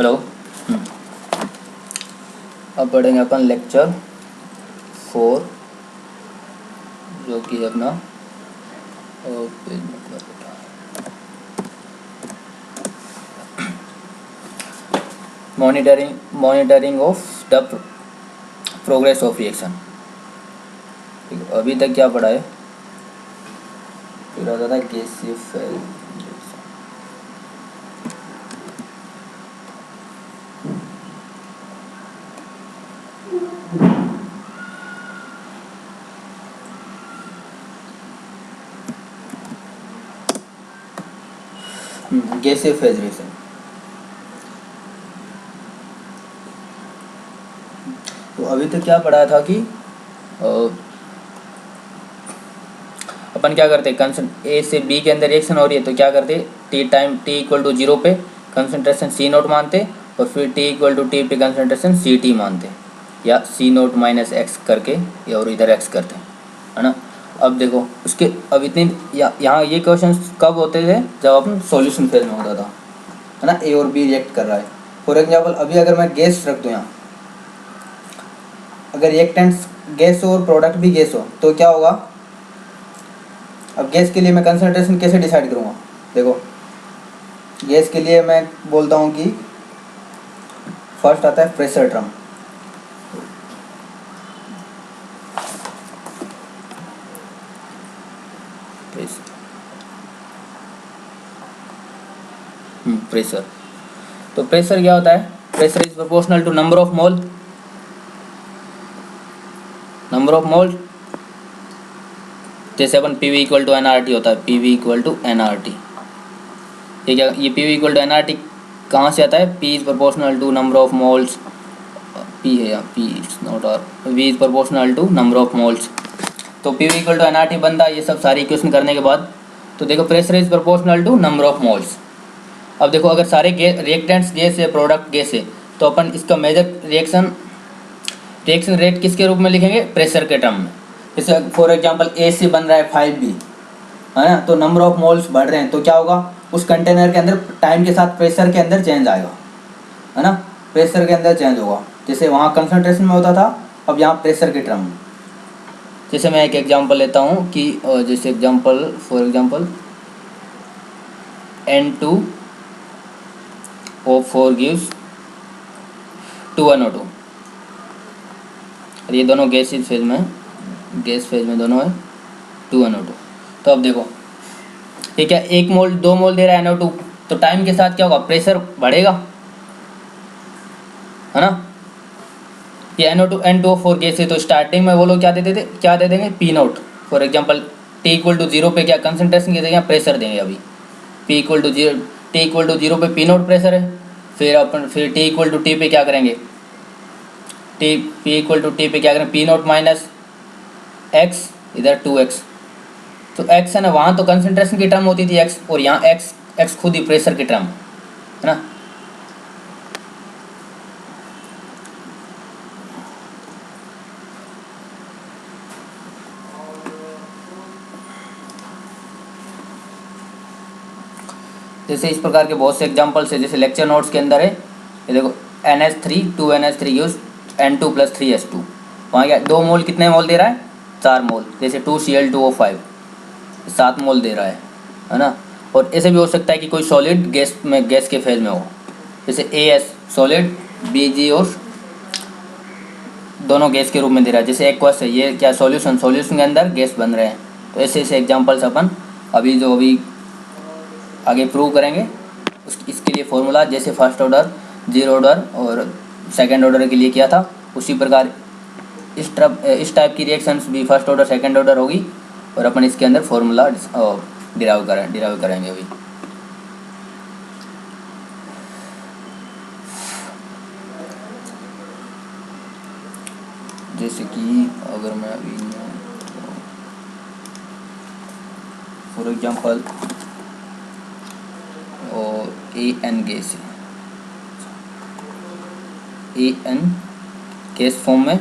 Hello. अब पढ़ेंगे अपन lecture 4 जो कि है अपना monitoring of the progress of reaction. अभी तक क्या पढ़ा है? फिर आता था गैसीय फेज। गैसीय फेज रिएक्शन। तो अभी तक क्या पढ़ा था कि अपन क्या करते, ए से बी के अंदर रिएक्शन हो रही है तो क्या करते, T time T equal to 0 पे कंसंट्रेशन सी नोट मानते और फिर टी इक्वल टू टी पे कंसंट्रेशन सी टी मानते या सी नोट माइनस एक्स करके या और इधर एक्स करते, है ना। अब देखो उसके अब इतनी यहाँ ये क्वेश्चन कब होते थे, जब अपन सॉल्यूशन फेज में होता था, है ना। ए और बी रिएक्ट कर रहा है। फॉर एग्जाम्पल अभी अगर मैं गैस रख दूँ यहाँ, अगर रिएक्टेंट्स गैस हो और प्रोडक्ट भी गैस हो तो क्या होगा। अब गैस के लिए मैं कंसंट्रेशन कैसे डिसाइड करूँगा, देखो गैस के लिए मैं बोलता हूँ कि फर्स्ट आता है प्रेशर टर्म। प्रेशर, तो प्रेशर क्या होता है, pressure is proportional to number of mole, number of mole. जैसे अपन P V equal to N R T होता है, P V equal to N R T. ये क्या, ये P V equal to N R T कहाँ से आता है, P is proportional to number of moles, P है या P it's not R, V is proportional to number of moles. तो P V equal to N R T बनता है ये सब सारी इक्वेशन करने के बाद। तो देखो pressure is proportional to number of moles. अब देखो अगर सारे रिएक्टेंट्स गैस है, प्रोडक्ट गैस है, तो अपन इसका मेजर रिएक्शन रेट किसके रूप में लिखेंगे, प्रेशर के टर्म में। जैसे फॉर एग्जांपल ए से बन रहा है 5B, है ना, तो नंबर ऑफ मोल्स बढ़ रहे हैं तो क्या होगा, उस कंटेनर के अंदर टाइम के साथ प्रेशर के अंदर चेंज आएगा, है ना, प्रेशर के अंदर चेंज होगा। जैसे वहाँ कंसंट्रेशन में होता था, अब यहाँ प्रेशर के टर्म में। जैसे मैं एक एग्जांपल लेता हूँ कि जैसे example for example N2O4 gives 2NO2। ये दोनों गैस फेज में दोनों है 2NO2। तो अब देखो ठीक है, 1 मोल 2 मोल दे रहा है NO2, तो टाइम के साथ क्या होगा, प्रेशर बढ़ेगा, है ना। ये NO2 N2O4 गैस है तो स्टार्टिंग में वो लोग क्या देते थे, क्या दे देंगे, P naught. For example T equal to 0 पे क्या कंसंट्रेशन की जगह प्रेशर देंगे। अभी टी इक्वल टू 0 पे पी नोट प्रेशर है, फिर टी इक्वल टू टी पे क्या करेंगे, पी इक्वल टू टी पे क्या करें, पी नोट माइनस एक्स, इधर 2x। तो x है ना, वहाँ तो कंसंट्रेशन की टर्म होती थी x, और यहाँ x खुद ही प्रेशर की टर्म, है ना। जैसे इस प्रकार के बहुत से एग्जांपल्स है, जैसे लेक्चर नोट्स के अंदर है, ये देखो NH3 2NH3 use N2 + 3H2। वहाँ क्या 2 मोल कितने मोल दे रहा है, 4 मोल। जैसे 2Cl2O5 7 मोल दे रहा है ना। और ऐसे भी हो सकता है कि कोई सॉलिड गैस के फेज में हो, जैसे AS सॉलिड, BG और दोनों गैस के रूप में दे रहा है। जैसे एक्वस है, ये क्या सॉल्यूशन के अंदर गैस बन रहे हैं। तो ऐसे ऐसे एग्जांपल्स अपन अभी आगे प्रूव करेंगे। इसके लिए फॉर्मूला जैसे फर्स्ट ऑर्डर, जीरो ऑर्डर और सेकंड ऑर्डर के लिए किया था, उसी प्रकार इस टाइप की रिएक्शंस भी फर्स्ट ऑर्डर सेकंड ऑर्डर होगी, और अपन इसके अंदर फॉर्मूला डिराइव करेंगे अभी। जैसे कि अगर मैं अभी फॉर एग्जांपल AN गैस है, AN गैस फॉर्म में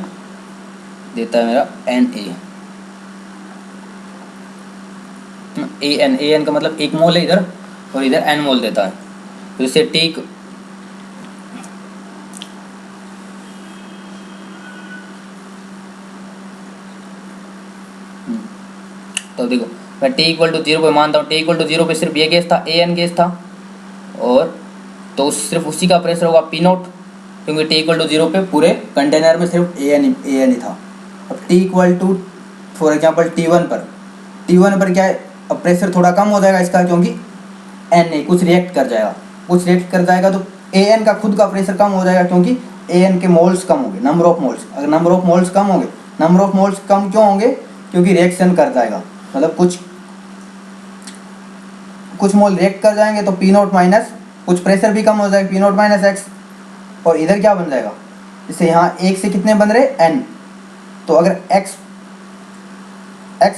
देता है मेरा Na। AN का मतलब 1 मोल है इधर, और इधर N मोल देता है। तो इसे तो देखो मैं टी इक्वल टू जीरो पे मानता हूँ, टी इक्वल टू जीरो पे सिर्फ ये गैस था, ए एन गैस था, और तो सिर्फ उसी का प्रेशर होगा पी नोट, क्योंकि टी इक्वल टू जीरो पे पूरे कंटेनर में सिर्फ ए एन ही था। अब T equal to for example T one पर क्या है, अब प्रेशर थोड़ा कम हो जाएगा इसका, क्योंकि एन ए कुछ रिएक्ट कर जाएगा, तो ए एन का खुद का प्रेशर कम हो जाएगा, क्योंकि ए एन के मोल्स कम होंगे, नंबर ऑफ मोल्स। अगर नंबर ऑफ मोल्स कम होंगे, नंबर ऑफ मोल्स कम क्यों होंगे, क्योंकि रिएक्शन कर जाएगा, मतलब कुछ मोल रिएक्ट कर जाएंगे, तो पी नोट माइनस कुछ प्रेशर भी कम हो जाएगा, पी नोट माइनस एक्स, और इधर क्या बन जाएगा, जैसे यहाँ एक से कितने बन रहे एन, तो अगर एक्स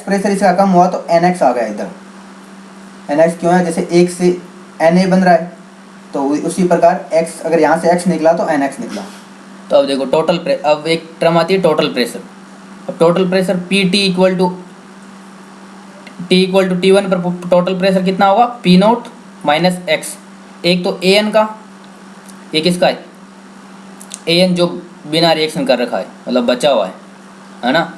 प्रेशर इसका कम हुआ तो एन एक्स आ गया इधर। एन एक्स क्यों है, जैसे एक से एन ए बन रहा है, तो उसी प्रकार एक्स, अगर यहाँ से एक्स निकला तो एन एक्स निकला। तो अब देखो अब एक टर्म आती है टोटल प्रेशर। अब total pressure P T equal to T one पर टोटल प्रेशर कितना होगा, पी नोट माइनस एक्स। एक तो ए एन का, ये किसका है, ए एन जो बिना रिएक्शन कर रखा है, मतलब बचा हुआ है ना,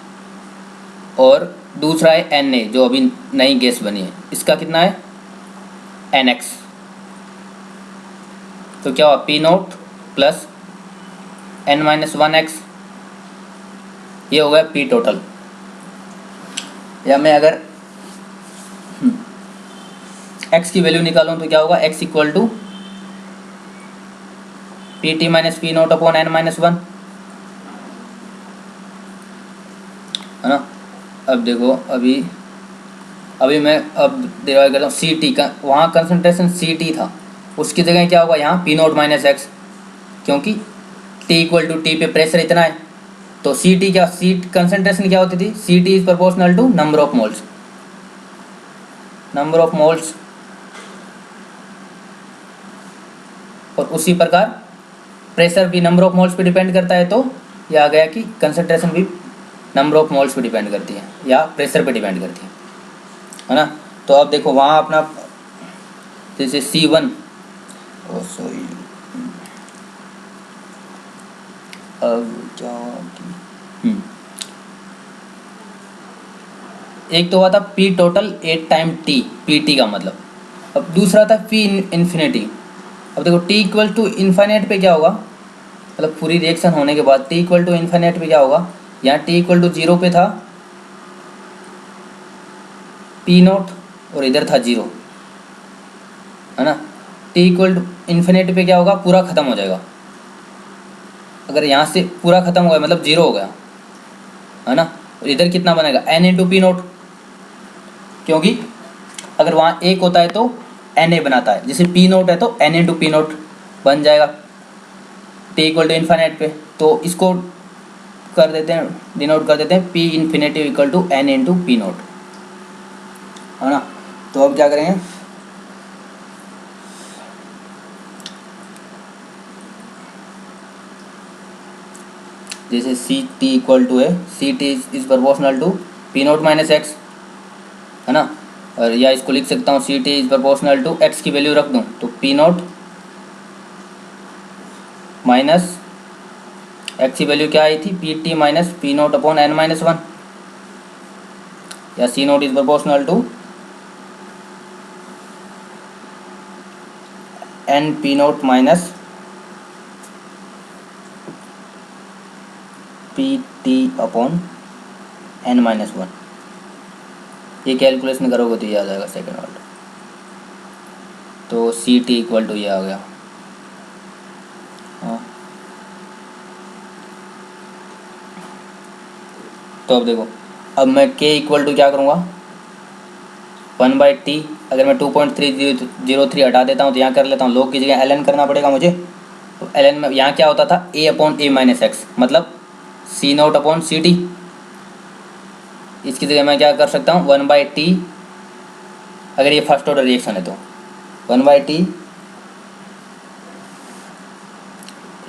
और दूसरा है एन ए जो अभी नई गैस बनी है, इसका कितना है एन एक्स। तो क्या हुआ, P naught plus N minus one X, ये हो गया पी टोटल। या मैं अगर एक्स की वैल्यू निकालूं तो क्या होगा, X equal to P T minus P naught upon N minus one, है ना। अब देखो अभी मैं अब डिराइव करता हूँ सी टी का, वहाँ कंसनट्रेशन सी टी था, उसकी जगह क्या होगा यहाँ पी नोट माइनस एक्स, क्योंकि टी इक्वल टू टी पे प्रेशर इतना है, तो सी टी क्या, सी कंसनट्रेशन क्या होती थी, C T is proportional to number of moles, और उसी प्रकार प्रेशर भी नंबर ऑफ मोल्स पे डिपेंड करता है, तो यह आ गया कि कंसनट्रेशन भी नंबर ऑफ मोल्स पे डिपेंड करती है या प्रेशर पे डिपेंड करती है ना। तो अब देखो वहाँ अपना जैसे C1 सॉरी अब क्या एक तो हुआ था P total 8 time T, PT का मतलब। अब दूसरा था P इन्फिनिटी। अब देखो T इक्वल टू इन्फाइनाइट पे क्या होगा, मतलब पूरी रिएक्शन होने के बाद T इक्वल टू इन्फाइनाइट पे क्या होगा, यहाँ T इक्वल टू जीरो पे था P नोट और इधर था जीरो, है ना। T इक्वल टू इन्फिनिटी पे क्या होगा, पूरा ख़त्म हो जाएगा। अगर यहाँ से पूरा ख़त्म हो गया मतलब जीरो हो गया, है ना। और इधर कितना बनेगा, N इंटू पी नोट, क्योंकि अगर वहाँ एक होता है तो एन ए बनाता है, जैसे पी नोट है तो एन इंटू पी नोट बन जाएगा टी इक्वल टू इन्फाइनाइट पे। तो इसको कर देते हैं, डिनोट कर देते हैं P infinity equal to N into P naught, है ना। तो अब क्या करेंगे, जैसे सी टी इक्वल टू है, C T is proportional to P naught minus X, है ना। और या इसको लिख सकता हूँ C T is proportional to X की वैल्यू रख दूँ तो पी नोट माइनस एक्स की वैल्यू क्या आई थी, P T minus P naught upon N minus one, या C naught is proportional to N P naught minus P T upon N minus one. ये कैलकुलेशन करोगे तो ये आ जाएगा सेकेंड ऑर्डर। तो सी टी इक्वल टू ये आ गया, हाँ। तो अब देखो, अब मैं k इक्वल टू क्या करूँगा, 1/t, अगर मैं 2.303 हटा देता हूँ तो यहाँ कर लेता हूँ, log की जगह ln करना पड़ेगा मुझे। तो ln में यहाँ क्या होता था, a upon a minus x, मतलब सी नोट अपॉन सी टी। इसकी जगह मैं क्या कर सकता हूँ, 1/t, अगर ये फर्स्ट ऑर्डर रिएक्शन है तो 1/t,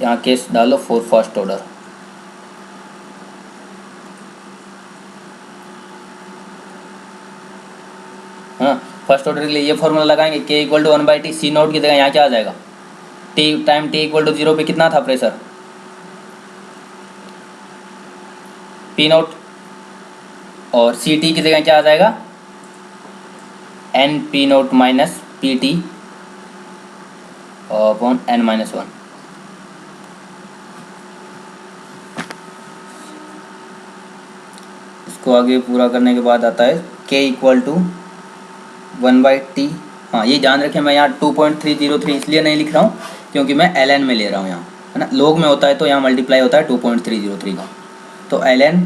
यहाँ केस डालो फॉर फर्स्ट ऑर्डर, हाँ। फर्स्ट ऑर्डर के लिए ये फॉर्मूला लगाएंगे, k equal to 1/t, C naught की जगह यहाँ क्या आ जाएगा, t time t equal to zero पे कितना था प्रेशर, पी नोट, और सी टी की जगह क्या आ जाएगा, N P naught minus P T upon N minus one. इसको आगे पूरा करने के बाद आता है k इक्वल टू 1/t। हाँ, ये ध्यान रखें, मैं यहाँ 2.303 इसलिए नहीं लिख रहा हूँ क्योंकि मैं ln में ले रहा हूँ यहाँ, है ना। लोग में होता है तो यहाँ मल्टीप्लाई होता है 2.303 का, तो ln।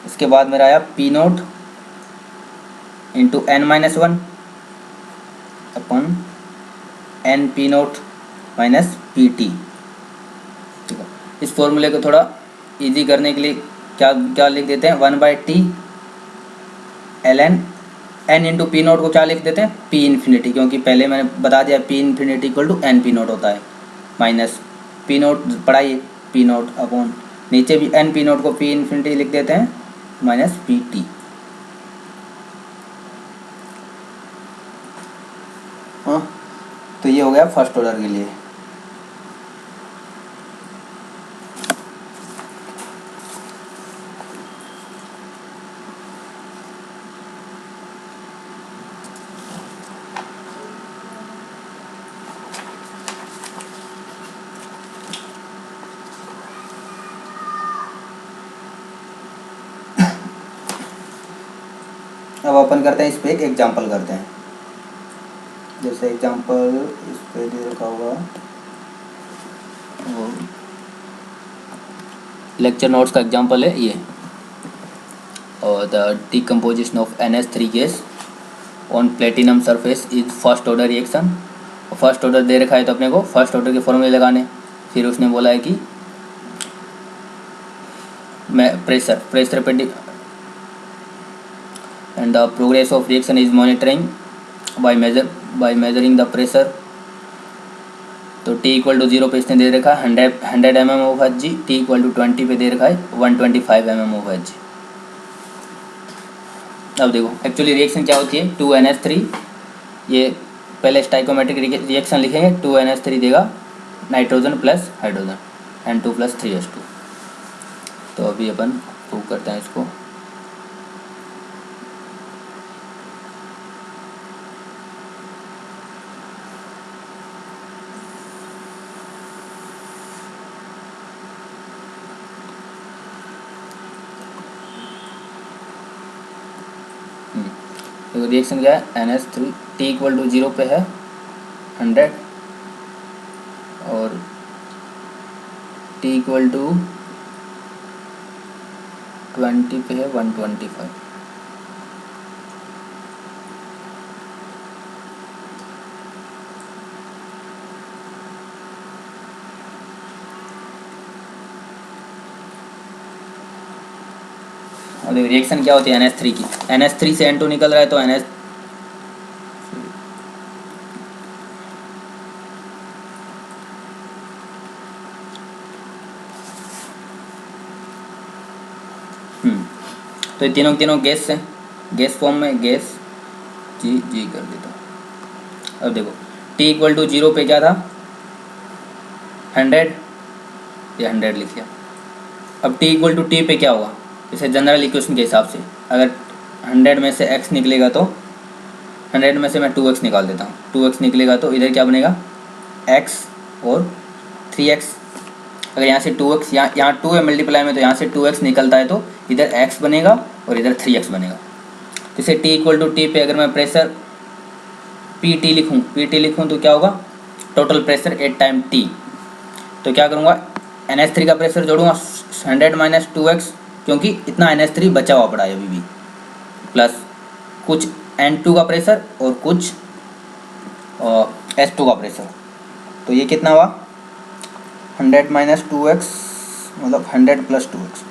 इसके बाद मेरा आया P naught into N minus one upon N P naught minus P T. ठीक है, इस फॉर्मूले को थोड़ा इजी करने के लिए क्या क्या लिख देते हैं, 1/t ln n into P naught को क्या लिख देते हैं, पी इन्फिनिटी, क्योंकि पहले मैंने बता दिया P infinity equal to N P naught होता है, माइनस पी नोट पढ़ाइए पी नोट अपॉन नीचे भी एन पी नोट को पी इन्फिनिटी लिख देते हैं माइनस पी टी। हाँ, तो ये हो गया फर्स्ट ऑर्डर के लिए। अब अपन करते हैं इस पे एक एग्जांपल करते हैं। जैसे एग्जांपल इस पे दे रखा हुआ लेक्चर नोट्स का एग्जांपल है ये, और the decomposition of NH3 gas on platinum surface is first order reaction. First order दे रखा है तो अपने को फर्स्ट ऑर्डर के फॉर्मूले लगाने। फिर उसने बोला है कि मैं प्रेशर पे and the progress of reaction is monitoring by measuring the pressure। तो T इक्वल टू 0 पे इसने दे रखा है 100 mm of Hg, T equal to 20 पे दे रखा है 125 mm ऑफ Hg। अब देखो एक्चुअली रिएक्शन क्या होती है, 2NH3, ये पहले स्टाइकोमेट्रिक रिएक्शन लिखेंगे, 2NH3 देगा nitrogen plus hydrogen N2 plus 3H2। तो अभी अपन प्रूव करते हैं इसको। देखो रिएक्शन क्या है, NH3 T इक्वल टू 0 पे है 100 और T इक्वल टू 20 पे है 125। और रिएक्शन क्या होती है NH3 की, NH3 से N2 निकल रहा है तो NH तो ये तीनों गैस है, गैस फॉर्म में, गैस जी कर देता हूँ। अब देखो T इक्वल टू 0 पे क्या था 100, ये 100 लिख लिया। अब T इक्वल टू T पे क्या हुआ, इसे जनरल इक्वेशन के हिसाब से अगर 100 में से x निकलेगा तो 100 में से मैं 2x निकाल देता हूँ, 2x निकलेगा तो इधर क्या बनेगा x और 3x। अगर यहाँ से 2x यहाँ 2 है मल्टीप्लाई में, तो यहाँ से 2x निकलता है तो इधर x बनेगा और इधर 3x बनेगा। जैसे T इक्वल टू T पे अगर मैं प्रेशर PT लिखूँ तो क्या होगा, total pressure at time T। तो क्या करूँगा, NH3 का प्रेशर जोड़ूंगा 100 माइनस 2x, क्योंकि इतना NH3 बचा हुआ पड़ा है अभी भी, प्लस कुछ N2 का प्रेशर और कुछ S2 का प्रेशर। तो ये कितना हुआ 100 माइनस 2x मतलब 100 प्लस 2x।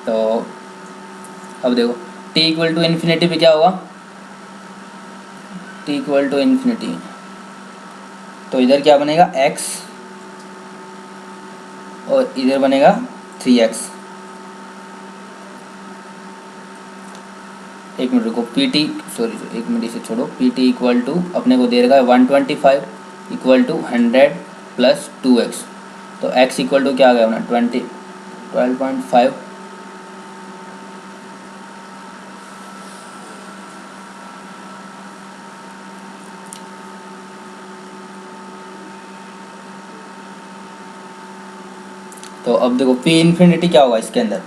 तो अब देखो T इक्वल टू इन्फिनिटी पे क्या होगा, T इक्वल टू इन्फिनिटी, तो इधर क्या बनेगा x और इधर बनेगा 3x। एक मिनट रुको, एक मिनट इसे छोड़ो। PT इक्वल टू अपने को दे रखा है 125 इक्वल टू 100 प्लस 2x। तो x इक्वल टू क्या आ गया अपना 12.5 तो अब देखो पी इन्फिनिटी क्या होगा इसके अंदर,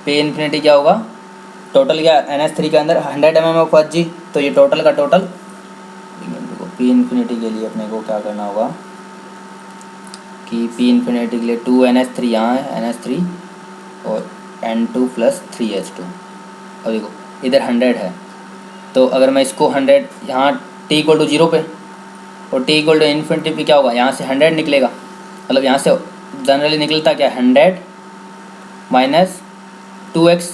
पी इन्फिनिटी क्या होगा, टोटल क्या NH3 के अंदर 100 mm ऑफ Hg, तो ये टोटल का टोटल, देखो पी इन्फिनिटी के लिए अपने को क्या करना होगा कि पी इन्फिनिटी के लिए 2NH3 यहाँ है, NH3 और N2 + 3H2, और देखो इधर 100 है, तो अगर मैं इसको 100 यहाँ t = 0 पे और t = इन्फिनिटी पे क्या होगा, यहाँ से 100 निकलेगा, मतलब यहाँ से जनरली निकलता क्या 100 - 2x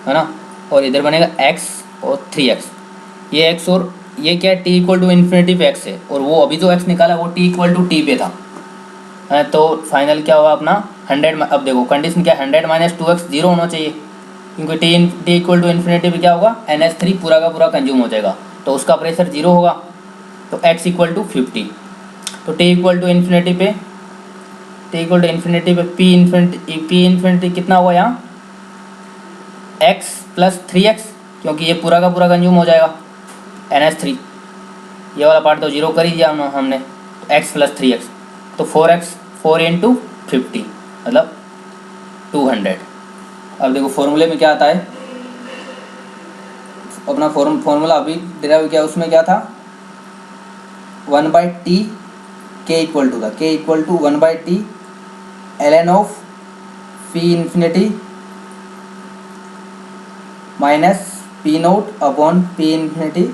है ना, और इधर बनेगा x और 3x, ये x और ये क्या है, t = इन्फिनिटी पे x है, और वो अभी जो x निकाला वो t = t पे था, है, तो फाइनल क्या होगा अपना 100, अब देखो कंडीशन क्या, 100 - 2x 0 होना चाहिए, क्योंकि t = इन्फिनिटी पे क्या होगा, NH3 पूरा का पूरा कंज्यूम हो जाएगा, तो उसका प्रेशर 0 होगा, तो x = 50, तो t = इन्फिनिटी पे, p इन्फिनिटी कितना हुआ यहाँ x + 3x, क्योंकि ये पूरा का पूरा कंज्यूम हो जाएगा NH3, ये वाला पार्ट तो 0 कर ही दिया हमने, तो x + 3x, तो 4x, 4 × 50 मतलब 200। अब देखो फॉर्मूले में क्या आता है, अपना फॉर्मूला अभी डिराइव किया, उसमें क्या था 1/t, k = था, k = 1/t ln of p infinity minus p0 upon p infinity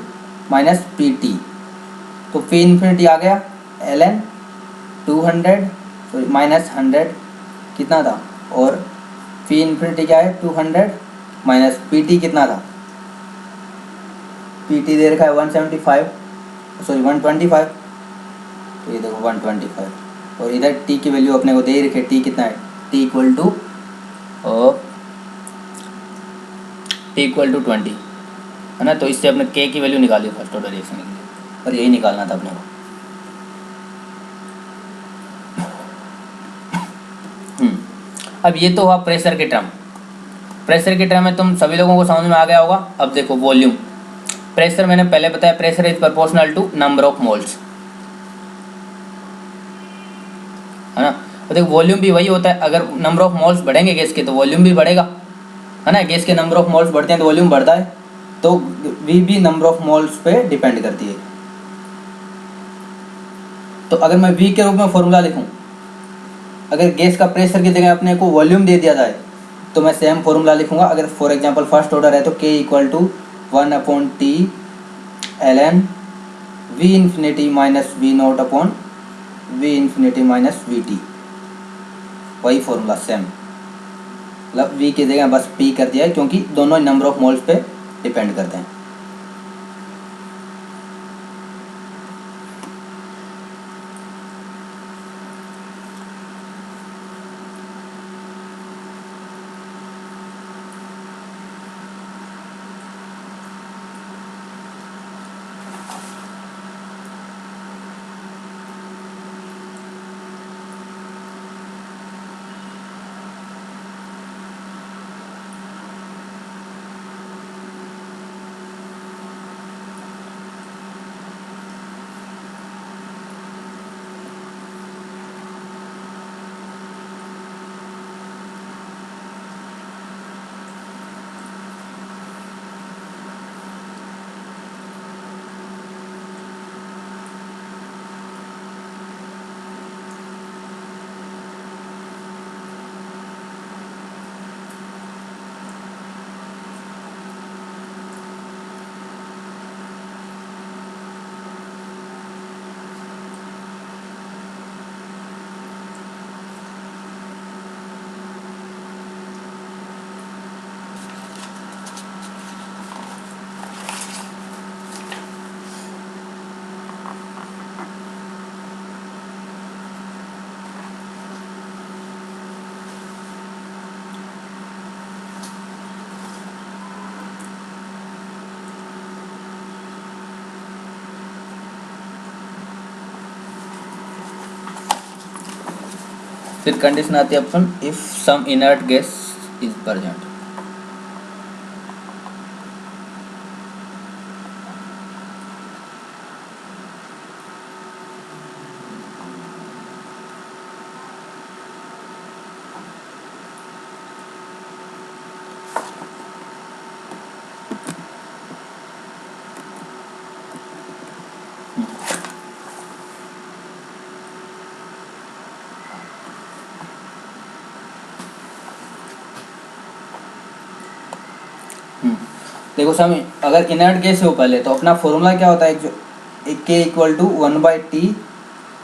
minus pt, तो p इन्फिनिटी आ गया ln 200 सॉरी माइनस 100 कितना था, और p इन्फिनिटी क्या है 200 माइनस pt कितना था, pt दे रखा है 125, तो ये देखो 125, और इधर t की वैल्यू अपने को दे रखी है, t कितना है, t = 20 है ना, तो इससे अपने k की वैल्यू निकाली फर्स्ट ऑर्डर रिएक्शन के लिए, और यही निकालना था अपने को। अब ये तो हुआ प्रेशर के टर्म, प्रेशर के टर्म में तुम सभी लोगों को समझ में आ गया होगा। अब देखो वॉल्यूम, प्रेशर मैंने पहले बताया, pressure is proportional to number of moles, है ना, तो देखो वॉल्यूम भी वही होता है, अगर नंबर ऑफ मोल्स बढ़ेंगे गैस के तो वॉल्यूम भी बढ़ेगा, है ना, गैस के नंबर ऑफ मोल्स बढ़ते हैं तो वॉल्यूम बढ़ता है, तो वी भी नंबर ऑफ मोल्स पे डिपेंड करती है। तो अगर मैं वी के रूप में फॉर्मूला लिखूं, अगर गैस का प्रेशर की जगह अपने को वॉल्यूम दे दिया जाए तो मैं सेम फॉर्मूला लिखूंगा, अगर फॉर एग्जांपल फर्स्ट ऑर्डर है तो k = 1/t ln v infinity minus v0 upon v infinity minus vt, वही फॉर्मूला सेम, मतलब v की जगह बस p कर दिया है, क्योंकि दोनों नंबर ऑफ मोल्स पे डिपेंड करते हैं। फिर कंडीशन आती है अपन if some inert gas is present, देखो सम, अगर इनर्ट गैस हो पहले तो अपना फॉर्मूला क्या होता है, जो K equal to 1/T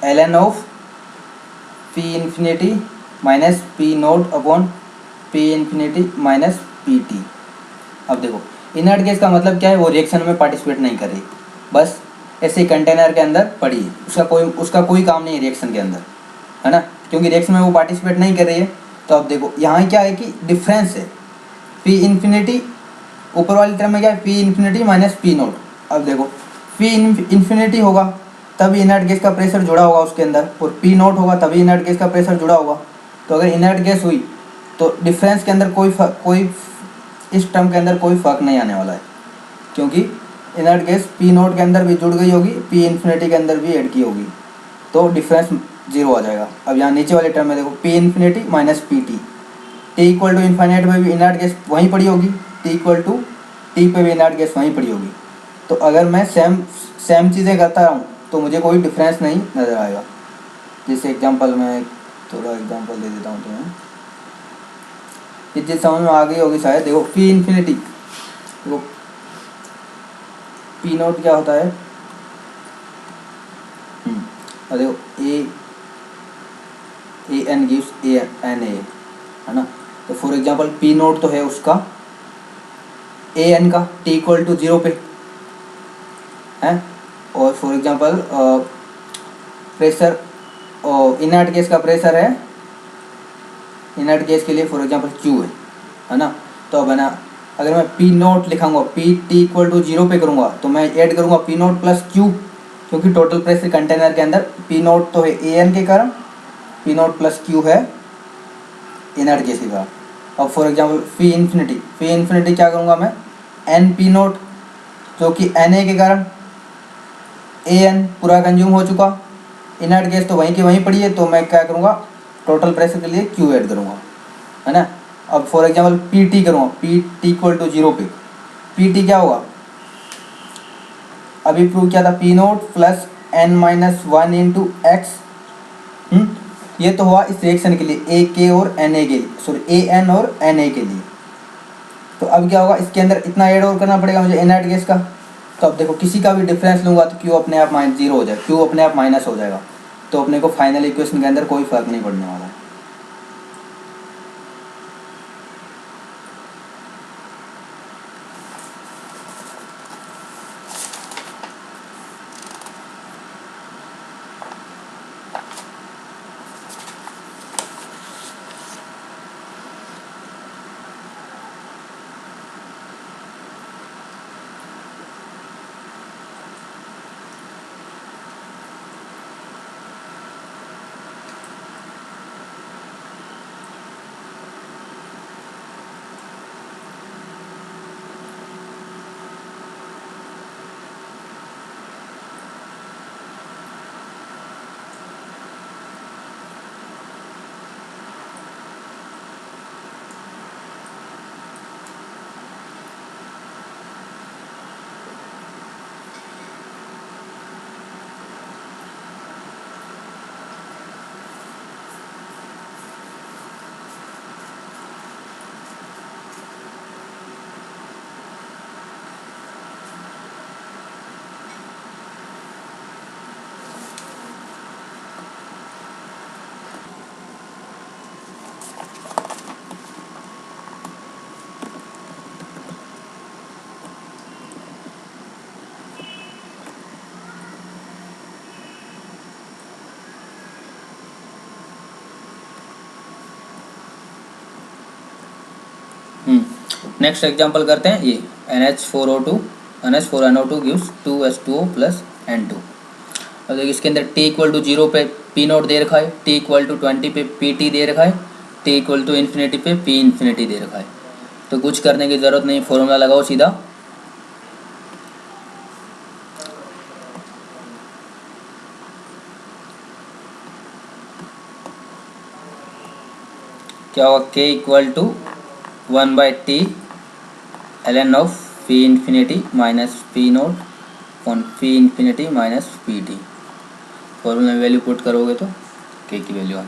ln of P infinity minus P naught upon P infinity minus P T. अब देखो इनर्ट गैस का मतलब क्या है, वो रिएक्शन में पार्टिसिपेट नहीं कर रही, बस ऐसे कंटेनर के अंदर पड़ी है, उसका कोई काम नहीं है रिएक्शन के अंदर, है ना, क्योंकि रिएक्शन में वो पार्टिसिपेट नहीं कर रही है। तो अब देखो यहाँ क्या है कि डिफरेंस है पी इन्फिनिटी, ऊपर वाली टर्म में क्या है P infinity minus P note. अब देखो पी इन्फिनिटी होगा तभी इनर्ट गैस का प्रेशर जुड़ा होगा उसके अंदर, और पी नोट होगा तभी इनर्ट गैस का प्रेशर जुड़ा होगा। तो अगर इनर्ट गैस हुई तो डिफरेंस के अंदर कोई इस टर्म के अंदर कोई फ़र्क नहीं आने वाला है, क्योंकि इनर्ट गैस पी नोट के अंदर भी जुड़ गई होगी, पी इन्फिनिटी के अंदर भी ऐड की होगी, तो डिफरेंस जीरो आ जाएगा। अब यहाँ नीचे वाले टर्म में देखो P infinity minus P T, T equal to infinite में भी इनर्ट गैस वहीं पड़ी होगी, टी इक्वल टू टी पे भी इनर्ट गैस वहीं पड़ी होगी। तो अगर मैं सेम चीज़ें करता रहूँ तो मुझे कोई डिफरेंस नहीं नज़र आएगा। जैसे एग्जांपल में थोड़ा एग्जांपल दे देता हूँ तुम्हें, ये चीज़ समझ में आ गई होगी शायद। देखो पी इन्फिनिटी, देखो पी नोट क्या होता है, और देखो A N gives A N A, है ना। तो फॉर एग्जांपल पी नोट तो है उसका ए एन का टी इक्वल टू 0 पे है, और for example pressure inert gas का प्रेशर है, इनर्ट गैस के लिए फॉर एग्जांपल क्यू है ना। तो अब है ना, अगर मैं पी नोट लिखाऊंगा पी टी इक्वल टू 0 पे करूँगा तो मैं ऐड करूँगा पी नोट प्लस क्यू, क्योंकि टोटल प्रेशर कंटेनर के अंदर पी नोट तो है ए एन के कारण, पी नोट प्लस क्यू है इनर्ट गैस के कारण। अब फॉर एग्जांपल पी इन्फिनिटी क्या करूँगा मैं, एन पी नोट जो कि एन ए के कारण, ए एन पूरा कंज्यूम हो चुका, इनर्ट गैस तो वहीं की वहीं पड़ी है, तो मैं क्या करूँगा टोटल प्रेशर के लिए क्यू ऐड करूँगा, है ना। अब फॉर एग्जांपल पी टी करूँगा, पी टी इक्वल टू 0 पे, पी टी क्या होगा, अभी प्रूव किया था P naught plus N minus 1 into X. ये तो हुआ इस रिएक्शन के लिए ए के और एन ए के लिए, सॉरी ए एन और एन ए के लिए। तो अब क्या होगा, इसके अंदर इतना ऐड और करना पड़ेगा मुझे इनर्ट गैस का। तो अब देखो किसी का भी डिफरेंस लूँगा तो क्यू अपने आप -0 हो जाएगा, क्यू अपने आप माइनस हो जाएगा, तो अपने को फाइनल इक्वेशन के अंदर कोई फर्क नहीं पड़ने वाला है। नेक्स्ट एग्जांपल करते हैं, ये NH4O2 NH4NO2 gives 2H2O plus N2। अब देखिए इसके अंदर T इक्वल टू 0 पे P नोट दे रखा है, T इक्वल टू 20 पे PT दे रखा है, T इक्वल टू इन्फिनिटी पे P इन्फिनिटी दे रखा है। तो कुछ करने की ज़रूरत नहीं, फॉर्मूला लगाओ सीधा। क्या होगा, K equal to 1/T ln of P infinity minus P naught on P infinity minus P T. Formula में वैल्यू पुट करोगे तो K की वैल्यू आ